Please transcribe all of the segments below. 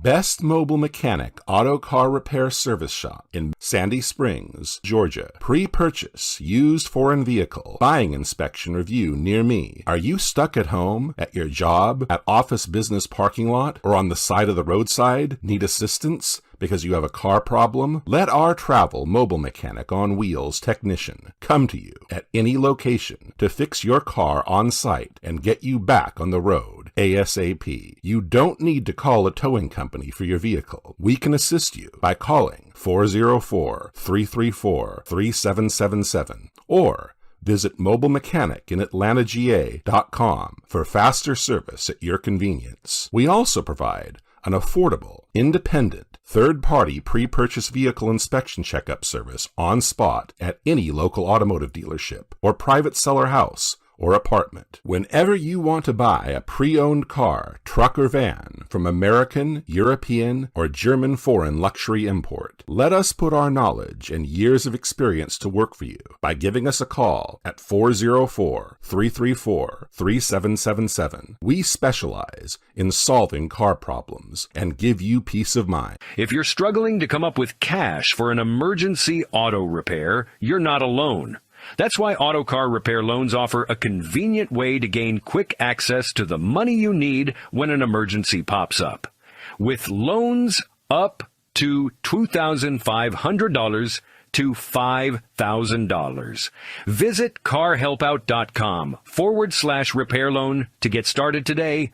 Best Mobile Mechanic Auto Car Repair Service Shop in Sandy Springs, Georgia. Pre-purchase, used foreign vehicle, buying inspection review near me. Are you stuck at home, at your job, at office business parking lot, or on the side of the roadside? Need assistance because you have a car problem? Let our travel mobile mechanic on wheels technician come to you at any location to fix your car on site and get you back on the road ASAP. You don't need to call a towing company for your vehicle. We can assist you by calling 404-334-3777 or visit mobilemechanicinatlantaga.com for faster service at your convenience. We also provide an affordable, independent, third-party pre-purchase vehicle inspection checkup service on spot at any local automotive dealership or private seller house or apartment. Whenever you want to buy a pre-owned car, truck, or van from American, European, or German foreign luxury import, let us put our knowledge and years of experience to work for you by giving us a call at 404-334-3777. We specialize in solving car problems and give you peace of mind. If you're struggling to come up with cash for an emergency auto repair, you're not alone. That's why Auto Car Repair Loans offer a convenient way to gain quick access to the money you need when an emergency pops up. With loans up to $2,500 to $5,000. Visit carhelpout.com/repair loan to get started today.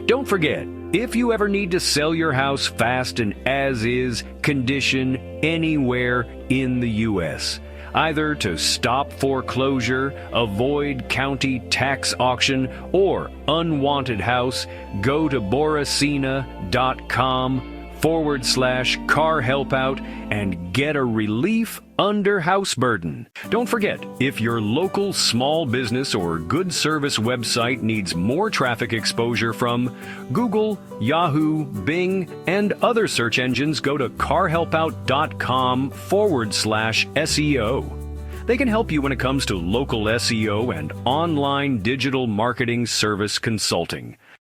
Don't forget, if you ever need to sell your house fast and as-is condition anywhere in the U.S., either to stop foreclosure, avoid county tax auction, or unwanted house, go to Boracina.com/car helpout and get a relief under house burden. Don't forget, if your local small business or good service website needs more traffic exposure from Google, Yahoo, Bing, and other search engines, go to carhelpout.com/SEO. They can help you when it comes to local SEO and online digital marketing service consulting.